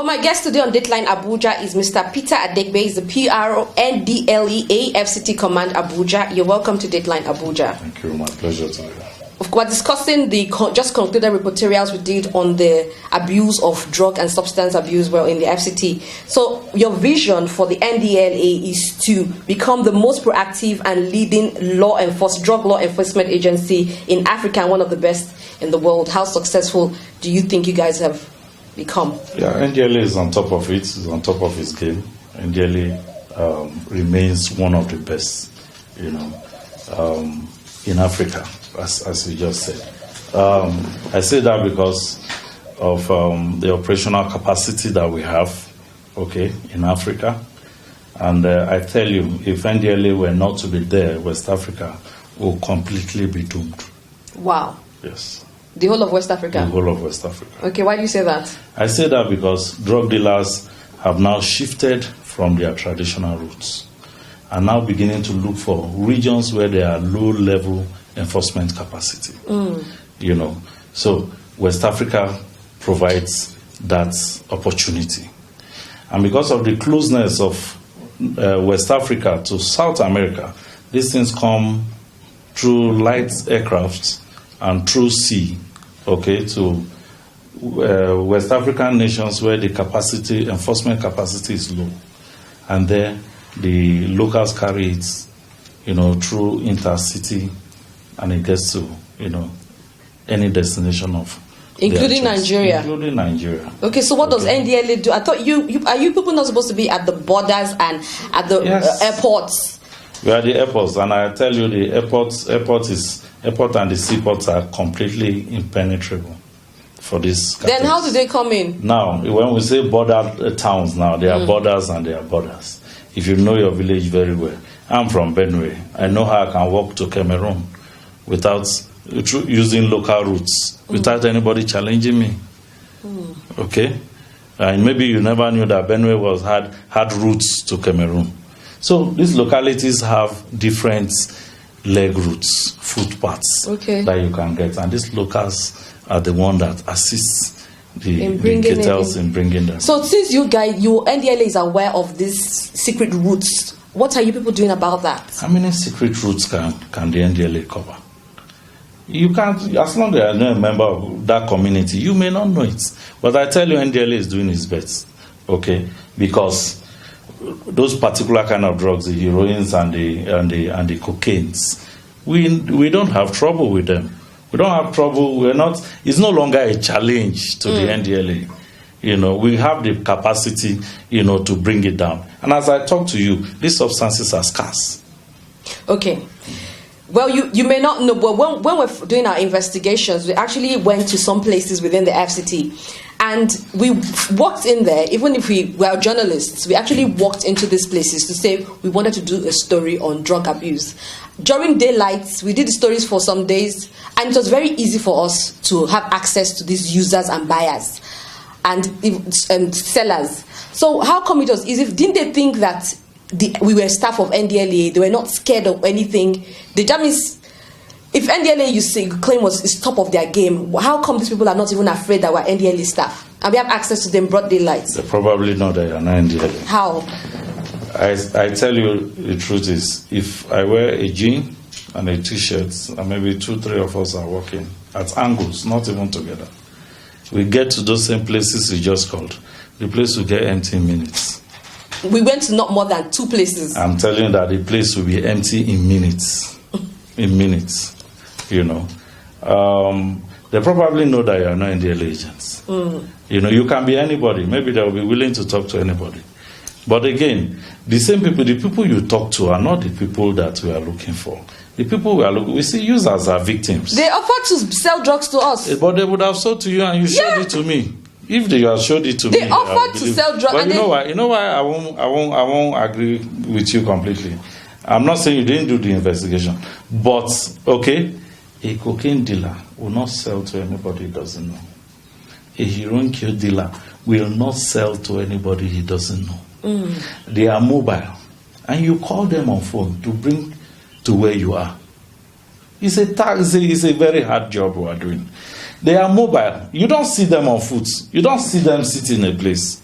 my guest today on Dateline Abuja is Mr. Peter ADEGBE. He's the PRO NDLEA FCT Command Abuja. You're welcome to Dateline Abuja. Thank you. My pleasure to you. We're discussing the just concluded reportorials we did on the abuse of drug and substance abuse in the FCT. So your vision for the NDLEA is to become the most proactive and leading drug law enforcement agency in Africa and one of the best in the world. How successful do you think you guys have become? Yeah, NDLEA is on top of it. Is on top of its game. NDLEA remains one of the best, in Africa, as you just said. I say that because of the operational capacity that we have, in Africa. And I tell you, if NDLEA were not to be there, West Africa will completely be doomed. Wow. Yes. The whole of West Africa? The whole of West Africa. Okay, why do you say that? I say that because drug dealers have now shifted from their traditional routes and now beginning to look for regions where there are low-level enforcement capacity. So West Africa provides that opportunity. And because of the closeness of West Africa to South America, these things come through light aircrafts and through sea, to West African nations where the enforcement capacity is low. And there the locals carry it, through intercity, and it gets to, any destination of including Nigeria. Including Nigeria. Okay, so what does NDLEA do? I thought you people not supposed to be at the borders and at the airports? We are the airports, and I tell you, the airport and the seaports are completely impenetrable for this. Then how do they come in? Now, when we say border towns, now there are borders and there are borders. If you know your village very well, I'm from Benue. I know how I can walk to Cameroon without using local routes, without anybody challenging me. Okay, and maybe you never knew that Benue had routes to Cameroon. So these localities have different leg routes, footpaths that you can get, and these locals are the one that assists the gators in bringing them. So since your NDLEA is aware of these secret routes, what are you people doing about that? How many secret routes can the NDLEA cover? You can't, as long as you are not a member of that community, you may not know it. But I tell you, NDLEA is doing its best, because those particular kind of drugs, the heroines and the cocaines, we don't have trouble with them. We don't have trouble. It's no longer a challenge to the NDLEA. We have the capacity, to bring it down. And as I talk to you, these substances are scarce. Okay. Well, you may not know, but when we're doing our investigations, we actually went to some places within the FCT. And we walked in there, even if we were journalists, we actually walked into these places to say we wanted to do a story on drug abuse. During daylight, we did the stories for some days, and it was very easy for us to have access to these users and buyers and sellers. So how come it was easy? Didn't they think that we were staff of NDLEA? They were not scared of anything. That means if NDLEA you claim is top of their game, how come these people are not even afraid that we're NDLEA staff and we have access to them broad daylight? They probably know that you're not NDLEA. How? I tell you the truth is, if I wear a jean and a t-shirt and maybe 2-3 of us are working at angles, not even together, we get to those same places we just called. The place will get empty in minutes. We went to not more than 2 places. I'm telling you that the place will be empty in minutes. In minutes. They probably know that you are not NDLEA agents. You can be anybody. Maybe they will be willing to talk to anybody. But again, the people you talk to are not the people that we are looking for. The people we see users are victims. They offered to sell drugs to us. But they would have sold to you and you showed it to me. If they have showed it to me, they offered to sell drugs. But you know why I won't agree with you completely. I'm not saying you didn't do the investigation, but a cocaine dealer will not sell to anybody he doesn't know. A heroin dealer will not sell to anybody he doesn't know. They are mobile, and you call them on phone to bring to where you are. It's a very hard job we are doing. They are mobile. You don't see them on foot. You don't see them sitting in a place.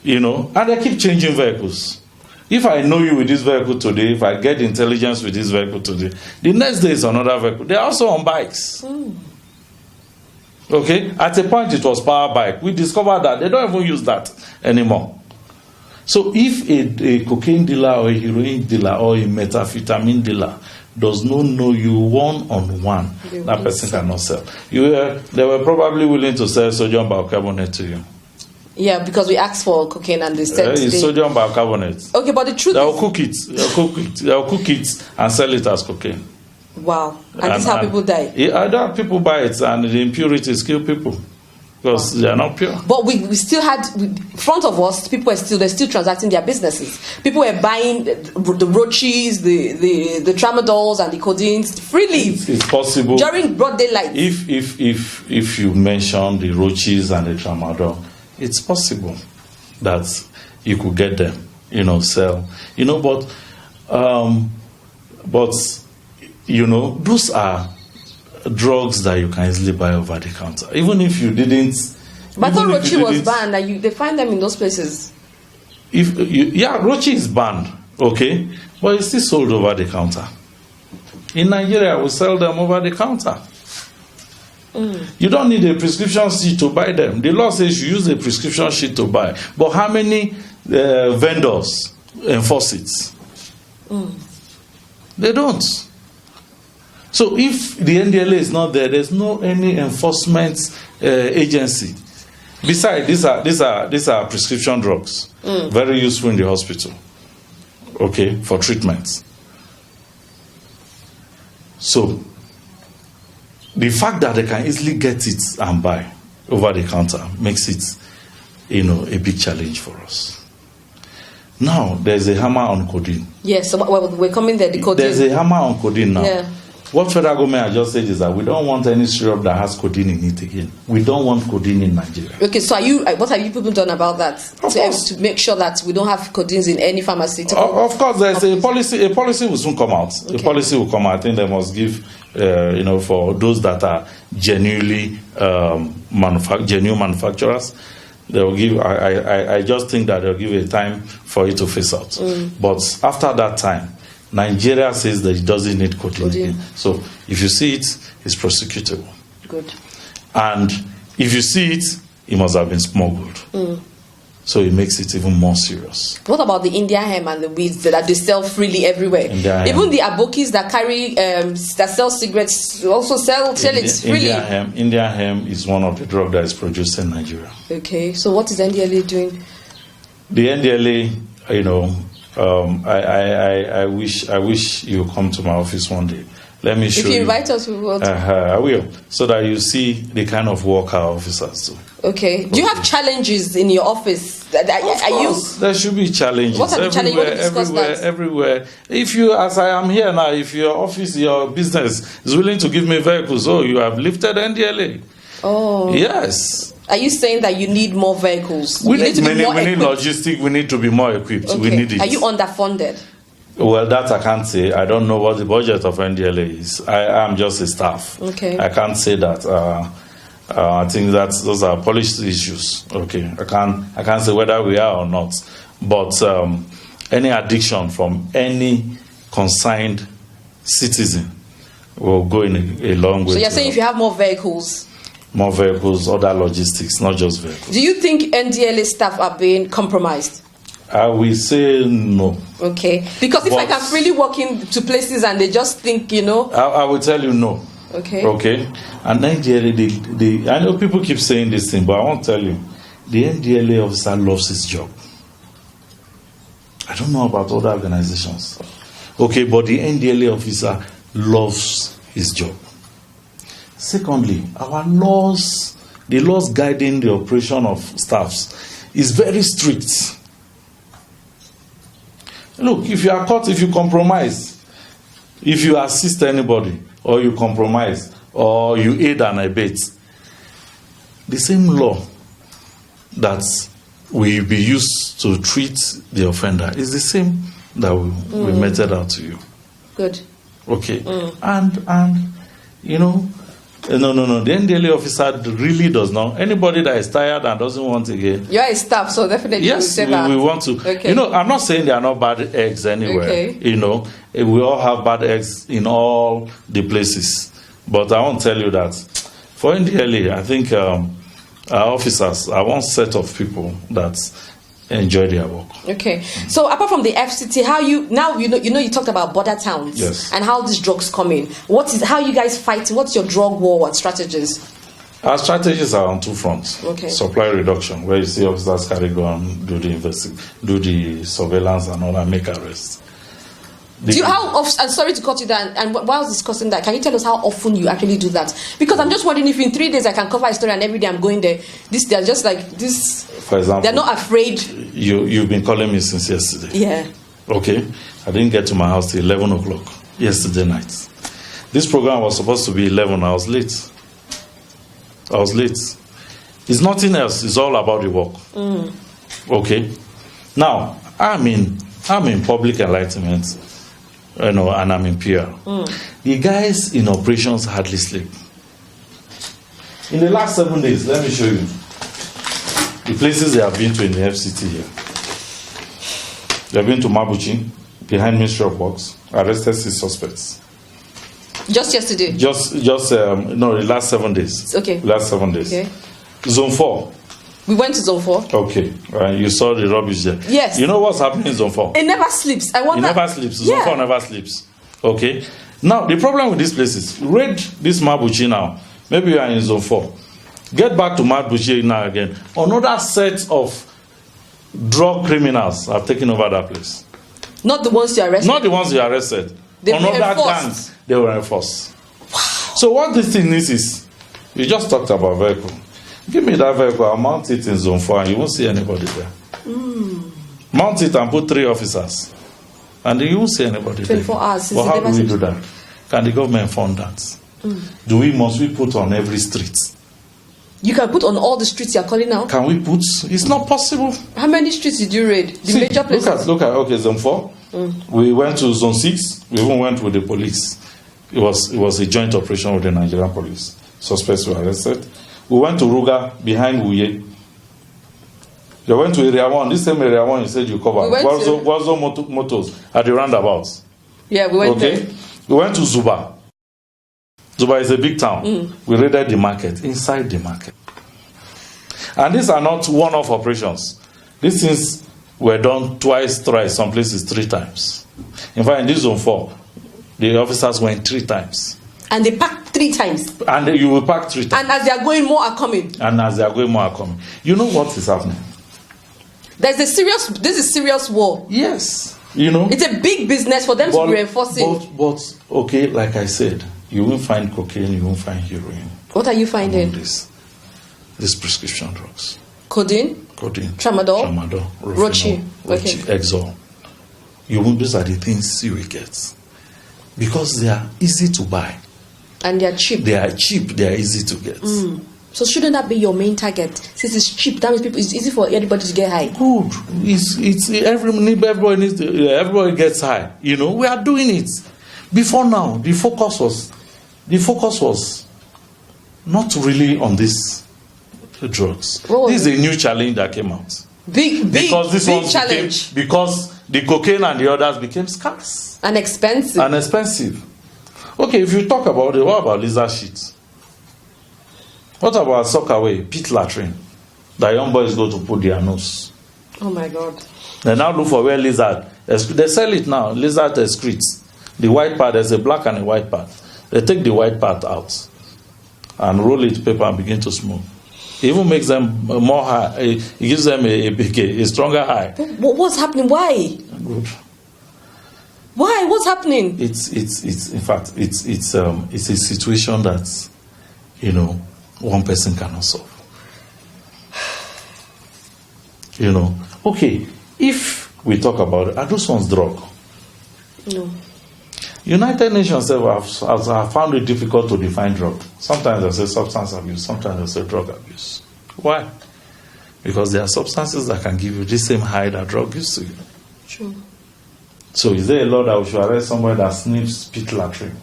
You know, and they keep changing vehicles. If I know you with this vehicle today, if I get intelligence with this vehicle today, the next day is another vehicle. They're also on bikes. Okay? At a point, it was power bike. We discovered that they don't even use that anymore. So if a cocaine dealer or a heroin dealer or a methamphetamine dealer does not know you one-on-one, that person cannot sell. They were probably willing to sell sodium bicarbonate to you. Yeah, because we asked for cocaine and they said it's sodium bicarbonate. Okay, but the truth they'll cook it. They'll cook it and sell it as cocaine. Wow. And this is how people die. Yeah, people buy it and the impurities kill people because they are not pure. But we still had in front of us, they're still transacting their businesses. People were buying the roaches, the tramadols and the codeines freely. It's possible during broad daylight. If you mention the roaches and the tramadol, it's possible that you could get them, sell, but those are drugs that you can easily buy over the counter, even if you didn't. But I thought roachi was banned. They find them in those places. Roachi is banned, okay, but it's still sold over the counter. In Nigeria, we sell them over the counter. You don't need a prescription sheet to buy them. The law says you use a prescription sheet to buy. But how many vendors enforce it? They don't. So if the NDLEA is not there, there's no any enforcement agency. Besides, these are prescription drugs, very useful in the hospital, okay, for treatment. So the fact that they can easily get it and buy over the counter makes it, a big challenge for us. Now, there's a hammer on codeine. Yes, so we're coming there, the codeine. There's a hammer on codeine now. Yeah. What federal government has just said is that we don't want any syrup that has codeine in it again. We don't want codeine in Nigeria. Okay, so what have you people done about that? To make sure that we don't have codeines in any pharmaceutical? Of course, there's a policy. A policy will soon come out. Okay. A policy will come out. I think they must give, for those that are genuinely genuine manufacturers, they will give. I just think that they'll give a time for it to phase out. But after that time, Nigeria says that it doesn't need codeine. So if you see it, it's prosecutable. Good. And if you see it, it must have been smuggled. So it makes it even more serious. What about the Indian hemp and the weeds that they sell freely everywhere? Even the abokis that carry that sell cigarettes also sell it freely. Indian hemp is one of the drugs that is produced in Nigeria. Okay, so what is NDLEA doing? The NDLEA, I wish you come to my office one day. Let me show you. If you invite us, we will. I will, so that you see the kind of work our officers do. Okay. Do you have challenges in your office? There should be challenges. What are the challenges? Everywhere. If you, as I am here now, if your office, your business is willing to give me vehicles, you have lifted NDLEA. Oh. Yes. Are you saying that you need more vehicles? We need logistics. We need to be more equipped. Okay. We need it. Are you underfunded? Well, that I can't say. I don't know what the budget of NDLEA is. I am just a staff. Okay. I can't say that. I think that those are policy issues. Okay. I can't say whether we are or not. But any addiction from any consigned citizen will go in a long way. So you're saying if you have more vehicles, other logistics, not just vehicles. Do you think NDLEA staff are being compromised? I will say no. Okay. Because if I can freely walk into places and they just think, I will tell you no. Okay. Okay. And NDLEA, I know people keep saying this thing, but I won't tell you. The NDLEA officer loves his job. I don't know about other organizations. Okay, but the NDLEA officer loves his job. Secondly, our laws, the laws guiding the operation of staffs, is very strict. Look, if you are caught, if you compromise, if you assist anybody, or you compromise, or you aid and abet, the same law that will be used to treat the offender is the same that will meted out to you. Good. Okay. And No. The NDLEA officer really does not. Anybody that is tired and doesn't want again. You're a staff, so definitely yes, we want to. Okay. You know, I'm not saying there are not bad eggs anywhere. Okay. You know, we all have bad eggs in all the places. But I won't tell you that. For NDLEA, I think our officers are one set of people that enjoy their work. Okay. So apart from the FCT, how you talked about border towns, yes, and how these drugs come in. How you guys fighting? What's your drug war and strategies? Our strategies are on two fronts. Okay. Supply reduction, where you see officers carry gun, do the surveillance and all that, make arrests. I'm sorry to cut you down, and while I was discussing that, can you tell us how often you actually do that? Because I'm just wondering if in 3 days I can cover a story and every day I'm going there. They're just like this. For example, they're not afraid. You've been calling me since yesterday. Yeah. Okay. I didn't get to my house till 11 o'clock yesterday night. This program was supposed to be 11. I was late. It's nothing else. It's all about the work. Okay. Now, I'm in public enlightenment. And I'm in PR. The guys in operations hardly sleep. In the last 7 days, let me show you the places they have been to in the FCT here. They have been to Mabuchi, behind Ministry of Works, arrested 6 suspects. Just yesterday? The last 7 days. Okay. Last 7 days. Okay. Zone 4. We went to Zone 4. Okay. You saw the rubbish there. Yes. You know what's happening in Zone 4? It never sleeps. It never sleeps. Zone 4 never sleeps. Okay. Now, the problem with these places, raid this Mabuchi now. Maybe you are in Zone 4. Get back to Mabuchi now again. Another set of drug criminals have taken over that place. Not the ones you arrested? Not the ones you arrested. They were another gang, they were enforced. Wow. So what this thing is, you just talked about vehicle. Give me that vehicle, I'll mount it in Zone 4 and you won't see anybody there. Mount it and put 3 officers. And you won't see anybody 24 there. hours. Well, how do we do that? Can the government fund that? Must we put on every street? You can put on all the streets you're calling out? Can we put? It's not possible. How many streets did you raid? The major places? Look at, okay, Zone 4. We went to Zone 6. We even went with the police. It was a joint operation with the Nigerian police. Suspects were arrested. We went to Ruga, behind Uye. You went to Area 1. This same Area 1 you said you covered. Wazo Motors at the roundabouts. Yeah, we went there. We went to Zuba. Zuba is a big town. We raided the market, inside the market. And these are not one-off operations. These things were done twice, thrice, some places 3 times. In fact, in this Zone 4, the officers went 3 times. And they packed 3 times. And you will pack 3 times. And as they are going, more are coming. You know what is happening? This is serious war. Yes. You know. It's a big business for them to be reinforcing. But, okay, like I said, you won't find cocaine, you won't find heroin. What are you finding? These prescription drugs. Codeine? Tramadol? Rochi. Exol. These are the things you will get. Because they are easy to buy. And they are cheap. They are easy to get. So shouldn't that be your main target? Since it's cheap, that means it's easy for everybody to get high. Good. Everybody gets high. You know, we are doing it. Before now, the focus was not really on these drugs. This is a new challenge that came out. Big challenge. Because the cocaine and the others became scarce. And expensive. Okay, if you talk about it, what about lizard shit? What about sockaway, pit latrine? The young boys go to put their nose. Oh my God. They now look for where lizard. They sell it now, lizard excretes. The white part, there's a black and a white part. They take the white part out and roll it paper and begin to smoke. It even makes them more high. It gives them a stronger high. What's happening? Why? Good. Why? What's happening? It's in fact it's a situation that, you know, one person cannot solve. You know, okay, if we talk about it, are those ones drug? No. United Nations have found it difficult to define drug. Sometimes they say substance abuse, sometimes they say drug abuse. Why? Because there are substances that can give you the same high that drug used to give. True. So is there a law that we should arrest somebody that sniffs pit latrine?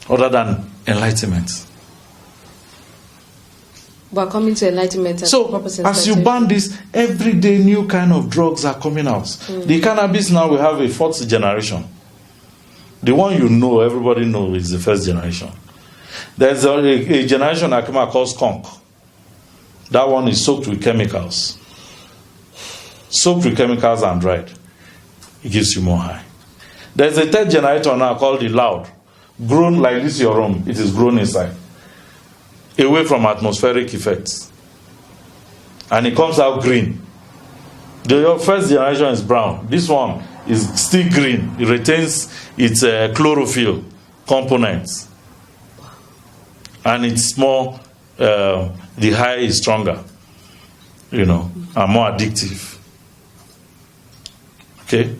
Other than enlightenment. We're coming to enlightenment. And So, as you ban this, every day new kind of drugs are coming out. The cannabis now, we have a fourth generation. The one you know, everybody knows, is the first generation. There's a generation that came out called skunk. That one is soaked with chemicals. Soaked with chemicals and dried. It gives you more high. There's a third generation now called the loud. Grown like this your room. It is grown inside. Away from atmospheric effects. And it comes out green. The first generation is brown. This one is still green. It retains its chlorophyll components. And it's more, the high is stronger, and more addictive. Okay?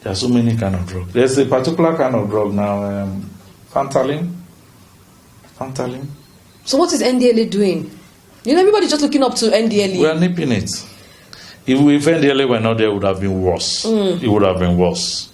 There are so many kind of drugs. There's a particular kind of drug now, Fentanyl. So what is NDLEA doing? Everybody's just looking up to NDLEA. We are nipping it. If NDLEA were not there, it would have been worse. It would have been worse.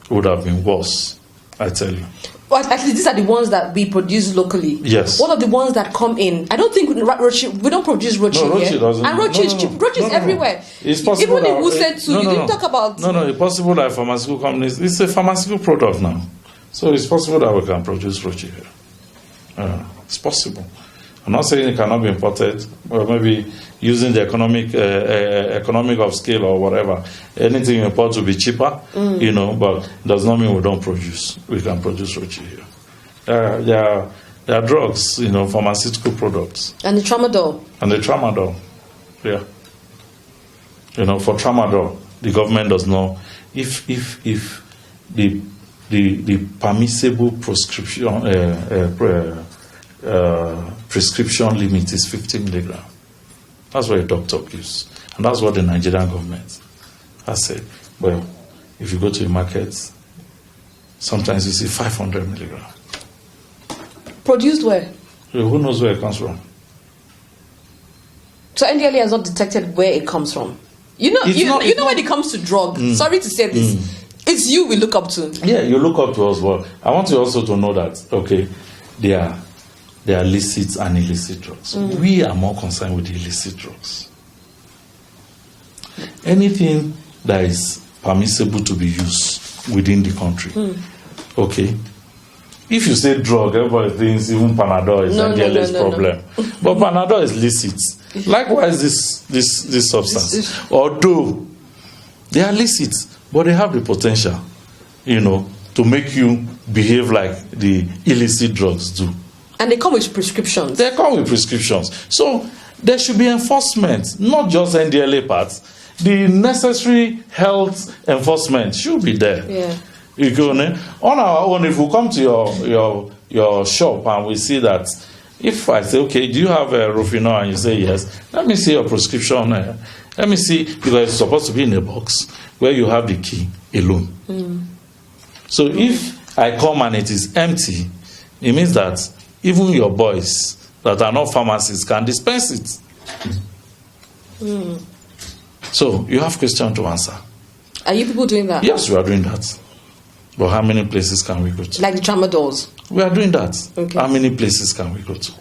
It would have been worse, I tell you. But at least these are the ones that we produce locally. Yes. What are the ones that come in? I don't think we don't produce Rochi here. Rochi doesn't. And Rochi is everywhere. It's possible. Even in Wuse too, you didn't talk about... It's possible that pharmaceutical companies... It's a pharmaceutical product now. So it's possible that we can produce Rochi here. It's possible. I'm not saying it cannot be imported, or maybe using the economic of scale or whatever. Anything you import will be cheaper, but does not mean we don't produce. We can produce Rochi here. There are drugs, pharmaceutical products. And the tramadol. Yeah. For tramadol, the government does not. If the permissible prescription limit is 50 milligram. That's what a doctor gives. And that's what the Nigerian government has said. Well, if you go to the market, sometimes you see 500 milligram. Produced where? Who knows where it comes from? So NDLEA has not detected where it comes from. When it comes to drugs, sorry to say this, it's you we look up to. Yeah, you look up to us. Well, I want you also to know that, okay, there are illicit and illicit drugs. We are more concerned with the illicit drugs. Anything that is permissible to be used within the country. Okay? If you say drug, everybody thinks even Panadol is NDLEA's problem. But Panadol is licit. Likewise, this substance. Although they are licit, but they have the potential, to make you behave like the illicit drugs do. And they come with prescriptions. So there should be enforcement, not just NDLEA parts. The necessary health enforcement should be there. Yeah. On our own, if we come to your shop and we see that, if I say, okay, do you have a Rufinol? And you say yes, let me see your prescription. Let me see, because it's supposed to be in a box where you have the key alone. So if I come and it is empty, it means that even your boys that are not pharmacists can dispense it. So you have question to answer. Are you people doing that? Yes, we are doing that. But how many places can we go to? Like the tramadols? We are doing that. Okay. How many places can we go to?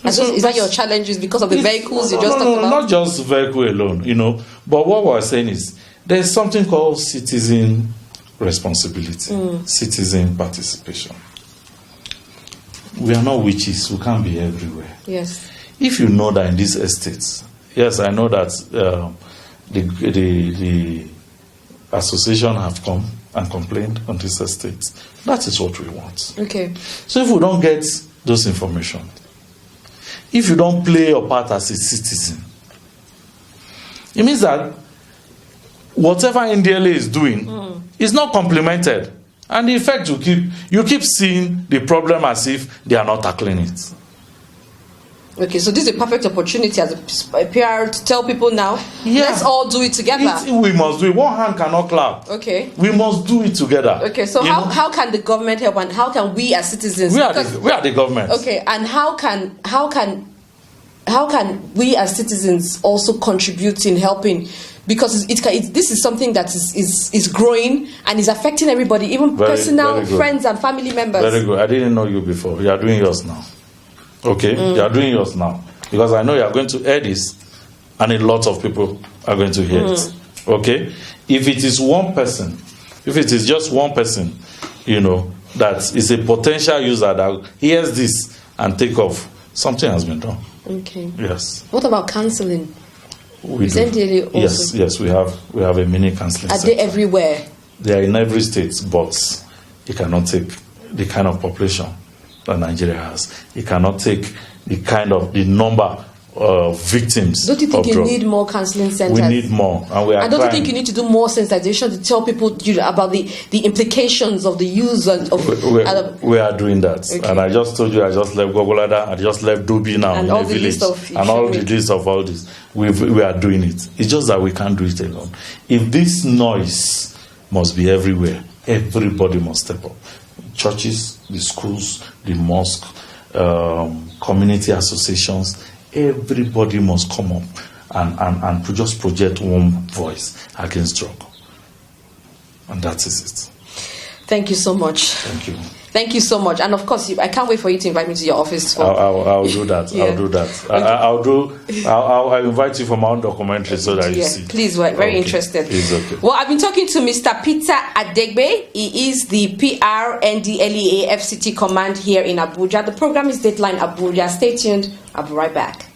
Is that your challenges because of the vehicles you just talked about? Not just vehicle alone, But what we're saying is there's something called citizen responsibility, citizen participation. We are not witches. We can't be everywhere. Yes. If you know that in these estates, yes, I know that the association have come and complained on this estate. That is what we want. Okay. So if we don't get those information, if you don't play your part as a citizen, it means that whatever NDLEA is doing is not complemented. And the effect you keep seeing the problem as if they are not tackling it. Okay, so this is a perfect opportunity as a PR to tell people now, let's all do it together. We must do it. One hand cannot clap. Okay. We must do it together. Okay, so how can the government help, and how can we as citizens? We are the government. Okay, and how can we as citizens also contribute in helping because this is something that is growing and is affecting everybody, even personal friends and family members. Very good. I didn't know you before. You are doing yours now. Okay, you are doing yours now, because I know you are going to air this, and a lot of people are going to hear it. Okay, if it is one person, if it is just one person, that is a potential user that hears this and take off, something has been done. Okay. Yes. What about counseling? Is NDLEA also? Yes, we have a mini counseling center. Are they everywhere? They are in every state, but it cannot take the kind of population that Nigeria has. It cannot take the number of victims. Don't you think you need more counseling centers? We need more, and we are. And don't you think you need to do more sensitization to tell people about the implications of the use of? We are doing that, okay. And I just told you I just left Gogolada, I just left Dubi now, and in all the village, and all the list of all this. We are doing it. It's just that we can't do it alone. If this noise must be everywhere, everybody must step up. Churches, the schools, the mosque, community associations. Everybody must come up and just project one voice against drug. And that is it. Thank you so much. Thank you. Thank you so much. And of course, I can't wait for you to invite me to your office. I'll do that. Yeah. I'll do that. I'll invite you for my own documentary so that you see. Please, we're very interested. It's okay. Well, I've been talking to Mr. Peter ADEGBE. He is the PR NDLEA FCT command here in Abuja. The program is Dateline Abuja. Stay tuned. I'll be right back.